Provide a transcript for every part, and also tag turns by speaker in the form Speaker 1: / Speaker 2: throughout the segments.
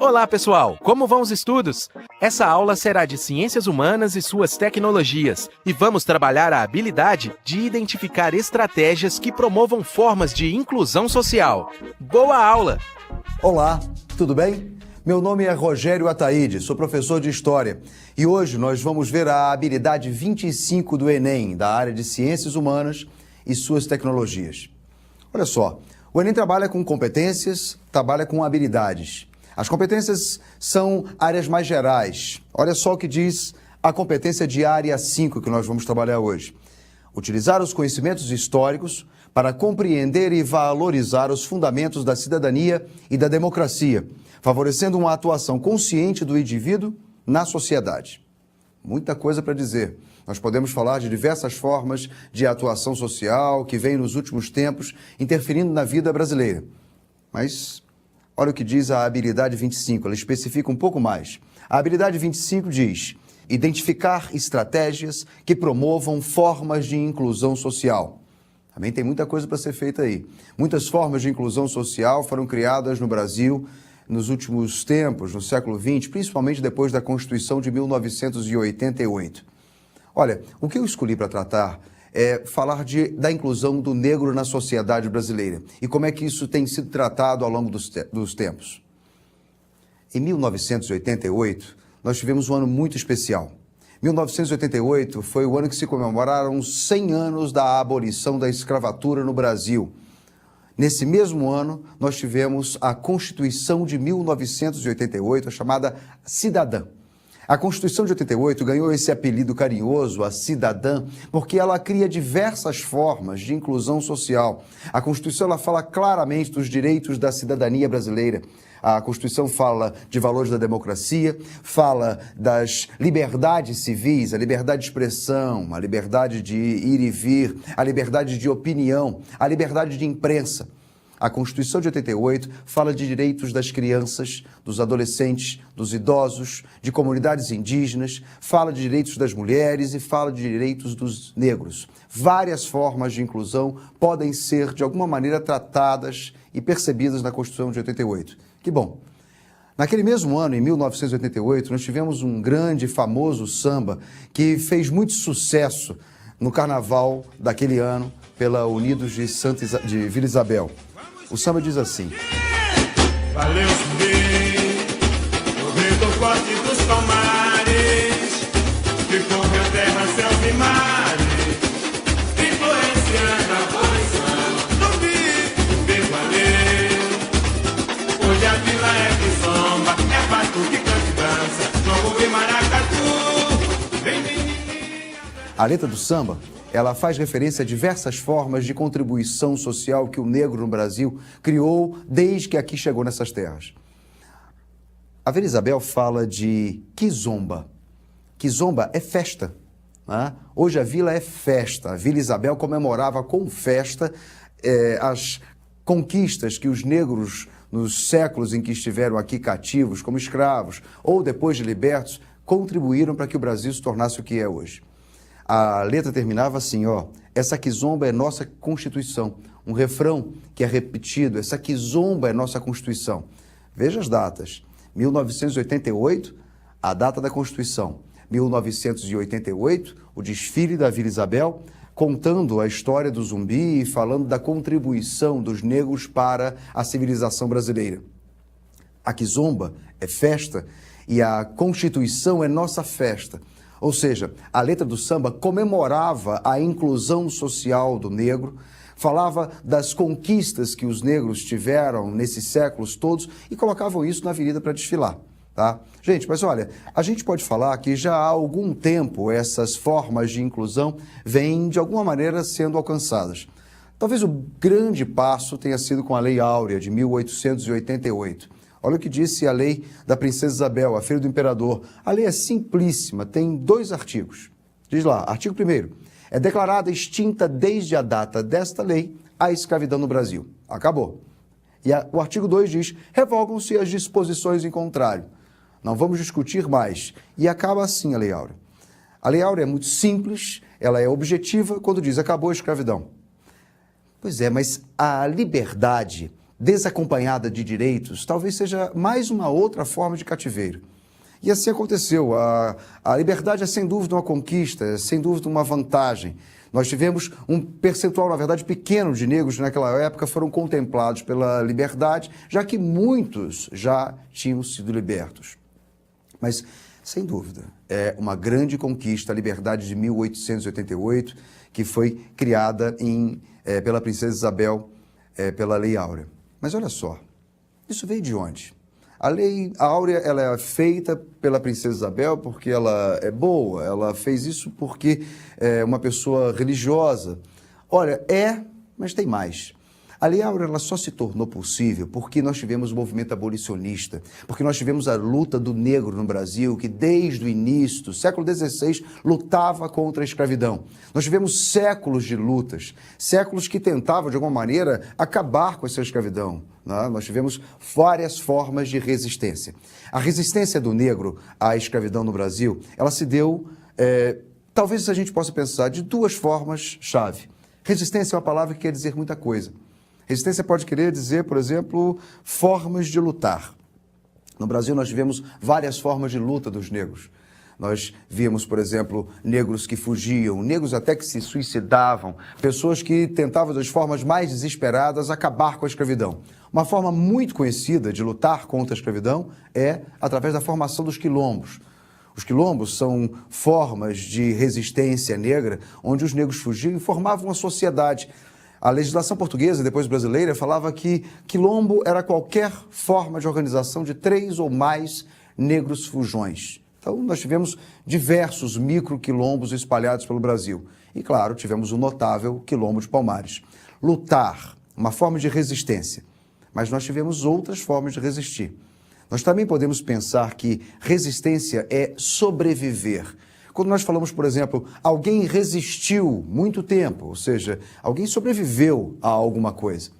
Speaker 1: Olá, pessoal! Como vão os estudos? Essa aula será de Ciências Humanas e suas tecnologias, e vamos trabalhar a habilidade de identificar estratégias que promovam formas de inclusão social. Boa aula!
Speaker 2: Olá, tudo bem? Meu nome é Rogério Ataíde, sou professor de História, e hoje nós vamos ver a habilidade 25 do Enem, da área de Ciências Humanas e suas tecnologias. Olha só, o Enem trabalha com competências, trabalha com habilidades. As competências são áreas mais gerais. Olha só o que diz a competência de área 5 que nós vamos trabalhar hoje. Utilizar os conhecimentos históricos para compreender e valorizar os fundamentos da cidadania e da democracia, favorecendo uma atuação consciente do indivíduo na sociedade. Muita coisa para dizer. Nós podemos falar de diversas formas de atuação social que vem nos últimos tempos interferindo na vida brasileira. Mas olha o que diz a habilidade 25, ela especifica um pouco mais. A habilidade 25 diz: identificar estratégias que promovam formas de inclusão social. Também tem muita coisa para ser feita aí. Muitas formas de inclusão social foram criadas no Brasil nos últimos tempos, no século XX, principalmente depois da Constituição de 1988. Olha, o que eu escolhi para tratar é falar da inclusão do negro na sociedade brasileira e como é que isso tem sido tratado ao longo dos tempos. Em 1988, nós tivemos um ano muito especial. 1988 foi o ano que se comemoraram 100 anos da abolição da escravatura no Brasil. Nesse mesmo ano, nós tivemos a Constituição de 1988, a chamada Cidadã. A Constituição de 88 ganhou esse apelido carinhoso, a cidadã, porque ela cria diversas formas de inclusão social. A Constituição ela fala claramente dos direitos da cidadania brasileira. A Constituição fala de valores da democracia, fala das liberdades civis, a liberdade de expressão, a liberdade de ir e vir, a liberdade de opinião, a liberdade de imprensa. A Constituição de 88 fala de direitos das crianças, dos adolescentes, dos idosos, de comunidades indígenas, fala de direitos das mulheres e fala de direitos dos negros. Várias formas de inclusão podem ser, de alguma maneira, tratadas e percebidas na Constituição de 88. Que bom! Naquele mesmo ano, em 1988, nós tivemos um grande e famoso samba que fez muito sucesso no carnaval daquele ano pela Unidos de Vila Isabel. O samba diz assim:
Speaker 3: valeu subir o grito forte dos palmares, que correu terra, céus e mares, influenciando a abolição. Subir, valeu. Hoje a vila é que samba, é batuque, canta e dança, jogo e maracatu. Vem menininha.
Speaker 2: A letra do samba, ela faz referência a diversas formas de contribuição social que o negro no Brasil criou desde que aqui chegou nessas terras. A Vila Isabel fala de quizomba. Quizomba é festa, né? Hoje a vila é festa. A Vila Isabel comemorava com festa as conquistas que os negros, nos séculos em que estiveram aqui cativos, como escravos, ou depois de libertos, contribuíram para que o Brasil se tornasse o que é hoje. A letra terminava assim, ó: essa quizomba é nossa Constituição. Um refrão que é repetido: essa quizomba é nossa Constituição. Veja as datas. 1988, a data da Constituição. 1988, o desfile da Vila Isabel, contando a história do Zumbi e falando da contribuição dos negros para a civilização brasileira. A quizomba é festa e a Constituição é nossa festa. Ou seja, a letra do samba comemorava a inclusão social do negro, falava das conquistas que os negros tiveram nesses séculos todos e colocavam isso na avenida para desfilar, tá? Gente, mas olha, a gente pode falar que já há algum tempo essas formas de inclusão vêm de alguma maneira sendo alcançadas. Talvez o grande passo tenha sido com a Lei Áurea de 1888. Olha o que disse a lei da Princesa Isabel, a filha do imperador. A lei é simplíssima, tem 2 artigos. Diz lá, artigo 1º, é declarada extinta desde a data desta lei a escravidão no Brasil. Acabou. E o artigo 2 diz, revogam-se as disposições em contrário. Não vamos discutir mais. E acaba assim a Lei Áurea. A Lei Áurea é muito simples, ela é objetiva quando diz acabou a escravidão. Pois é, mas a liberdade desacompanhada de direitos, talvez seja mais uma outra forma de cativeiro. E assim aconteceu. A liberdade é sem dúvida uma conquista, é sem dúvida uma vantagem. Nós tivemos um percentual, na verdade, pequeno de negros naquela época foram contemplados pela liberdade, já que muitos já tinham sido libertos. Mas, sem dúvida, é uma grande conquista a liberdade de 1888, que foi criada pela princesa Isabel, pela Lei Áurea. Mas olha só, isso veio de onde? A Lei Áurea ela é feita pela princesa Isabel porque ela é boa, ela fez isso porque é uma pessoa religiosa. Olha, mas tem mais. A Lei Áurea ela só se tornou possível porque nós tivemos o movimento abolicionista, porque nós tivemos a luta do negro no Brasil, que desde o início do século XVI lutava contra a escravidão. Nós tivemos séculos de lutas, séculos que tentavam, de alguma maneira, acabar com essa escravidão. Né? Nós tivemos várias formas de resistência. A resistência do negro à escravidão no Brasil, ela se deu, talvez a gente possa pensar, de duas formas-chave. Resistência é uma palavra que quer dizer muita coisa. Resistência pode querer dizer, por exemplo, formas de lutar. No Brasil nós tivemos várias formas de luta dos negros. Nós víamos, por exemplo, negros que fugiam, negros até que se suicidavam, pessoas que tentavam das formas mais desesperadas acabar com a escravidão. Uma forma muito conhecida de lutar contra a escravidão é através da formação dos quilombos. Os quilombos são formas de resistência negra onde os negros fugiam e formavam uma sociedade. A legislação portuguesa, depois brasileira, falava que quilombo era qualquer forma de organização de 3 ou mais negros fujões. Então, nós tivemos diversos micro-quilombos espalhados pelo Brasil. E, claro, tivemos o notável Quilombo de Palmares. Lutar, uma forma de resistência. Mas nós tivemos outras formas de resistir. Nós também podemos pensar que resistência é sobreviver. Quando nós falamos, por exemplo, alguém resistiu muito tempo, ou seja, alguém sobreviveu a alguma coisa.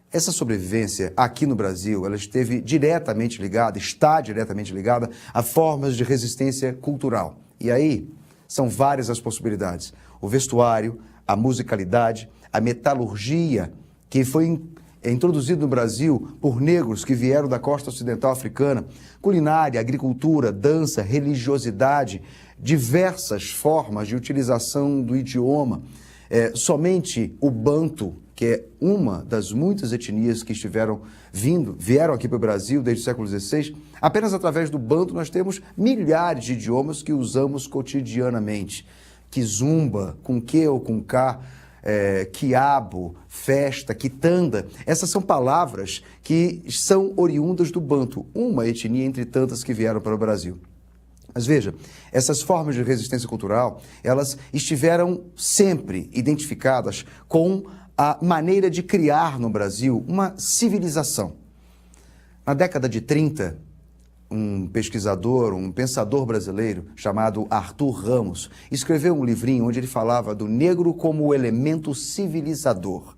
Speaker 2: Essa sobrevivência aqui no Brasil, ela esteve diretamente ligada, está diretamente ligada a formas de resistência cultural. E aí, são várias as possibilidades. O vestuário, a musicalidade, a metalurgia, que foi introduzido no Brasil por negros que vieram da costa ocidental africana, culinária, agricultura, dança, religiosidade, diversas formas de utilização do idioma. Somente o banto, que é uma das muitas etnias que vieram aqui para o Brasil desde o século XVI, apenas através do banto nós temos milhares de idiomas que usamos cotidianamente. Kizumba, com Q ou com K, quiabo, festa, quitanda, essas são palavras que são oriundas do banto, uma etnia entre tantas que vieram para o Brasil. Mas veja, essas formas de resistência cultural, elas estiveram sempre identificadas com a maneira de criar no Brasil uma civilização. Na década de 30, um pesquisador, um pensador brasileiro chamado Arthur Ramos, escreveu um livrinho onde ele falava do negro como o elemento civilizador.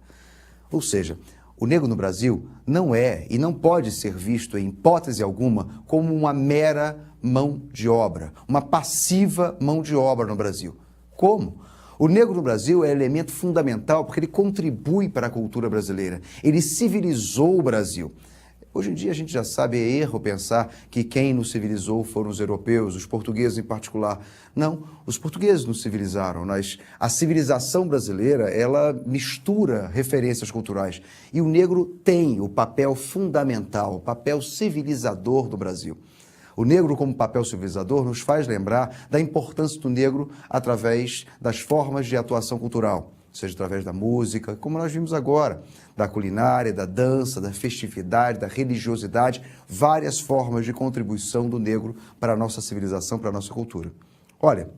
Speaker 2: Ou seja, o negro no Brasil não é e não pode ser visto em hipótese alguma como uma mera mão de obra, uma passiva mão de obra no Brasil. Como? O negro no Brasil é elemento fundamental porque ele contribui para a cultura brasileira, ele civilizou o Brasil. Hoje em dia a gente já sabe, é erro pensar que quem nos civilizou foram os europeus, os portugueses em particular. Não, os portugueses nos civilizaram. A civilização brasileira, ela mistura referências culturais. E o negro tem o papel fundamental, o papel civilizador do Brasil. O negro como papel civilizador nos faz lembrar da importância do negro através das formas de atuação cultural, seja através da música, como nós vimos agora, da culinária, da dança, da festividade, da religiosidade, várias formas de contribuição do negro para a nossa civilização, para a nossa cultura. Olha,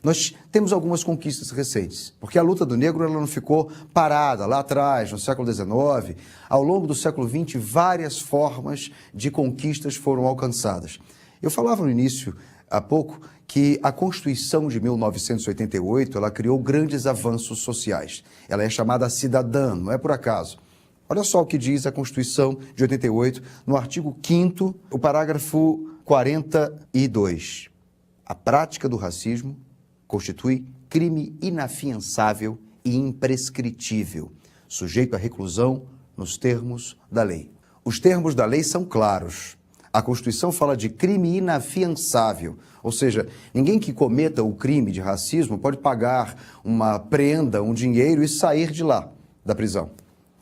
Speaker 2: nós temos algumas conquistas recentes, porque a luta do negro ela não ficou parada lá atrás, no século XIX. Ao longo do século XX, várias formas de conquistas foram alcançadas. Eu falava no início, há pouco, que a Constituição de 1988, ela criou grandes avanços sociais. Ela é chamada cidadã, não é por acaso. Olha só o que diz a Constituição de 88, no artigo 5º, o parágrafo 42. A prática do racismo constitui crime inafiançável e imprescritível, sujeito à reclusão nos termos da lei. Os termos da lei são claros. A Constituição fala de crime inafiançável, ou seja, ninguém que cometa o crime de racismo pode pagar uma prenda, um dinheiro e sair de lá, da prisão.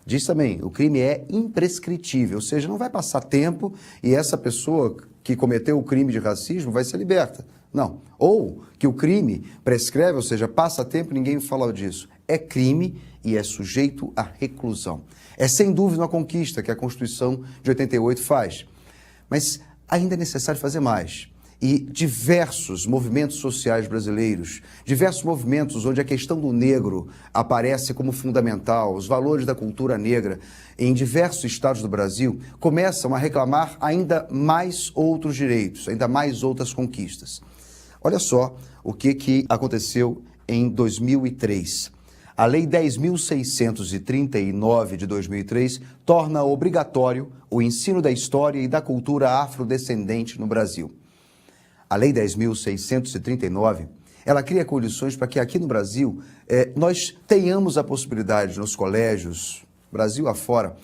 Speaker 2: Diz também, o crime é imprescritível, ou seja, não vai passar tempo e essa pessoa que cometeu o crime de racismo vai ser liberta. Não. Ou que o crime prescreve, ou seja, passa tempo e ninguém fala disso. É crime e é sujeito à reclusão. É sem dúvida uma conquista que a Constituição de 88 faz. Mas ainda é necessário fazer mais. E diversos movimentos sociais brasileiros, diversos movimentos onde a questão do negro aparece como fundamental, os valores da cultura negra em diversos estados do Brasil, começam a reclamar ainda mais outros direitos, ainda mais outras conquistas. Olha só o que aconteceu em 2003. A Lei 10.639 de 2003 torna obrigatório o ensino da história e da cultura afrodescendente no Brasil. A Lei 10.639, ela cria condições para que aqui no Brasil nós tenhamos a possibilidade nos colégios, Brasil afora,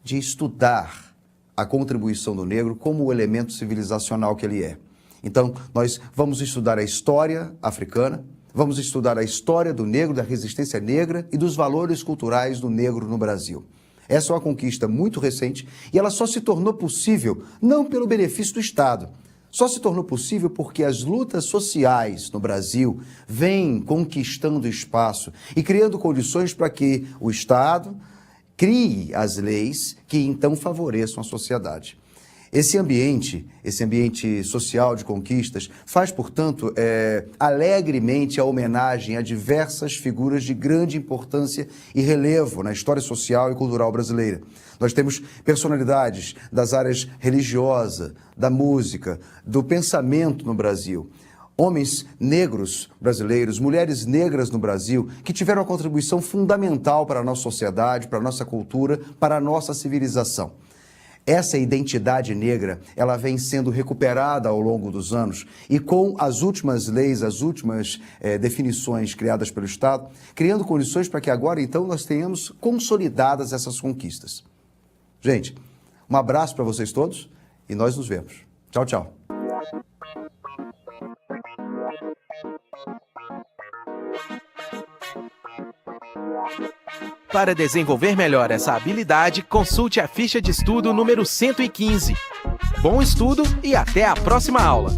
Speaker 2: de estudar a contribuição do negro como o elemento civilizacional que ele é. Então, nós vamos estudar a história africana, vamos estudar a história do negro, da resistência negra e dos valores culturais do negro no Brasil. Essa é uma conquista muito recente e ela só se tornou possível não pelo benefício do Estado, só se tornou possível porque as lutas sociais no Brasil vêm conquistando espaço e criando condições para que o Estado crie as leis que então favoreçam a sociedade. Esse ambiente social de conquistas faz, portanto, alegremente a homenagem a diversas figuras de grande importância e relevo na história social e cultural brasileira. Nós temos personalidades das áreas religiosa, da música, do pensamento no Brasil. Homens negros brasileiros, mulheres negras no Brasil, que tiveram uma contribuição fundamental para a nossa sociedade, para a nossa cultura, para a nossa civilização. Essa identidade negra, ela vem sendo recuperada ao longo dos anos e com as últimas leis, as últimas definições criadas pelo Estado, criando condições para que agora, então, nós tenhamos consolidadas essas conquistas. Gente, um abraço para vocês todos e nós nos vemos. Tchau, tchau.
Speaker 1: Para desenvolver melhor essa habilidade, consulte a ficha de estudo número 115. Bom estudo e até a próxima aula!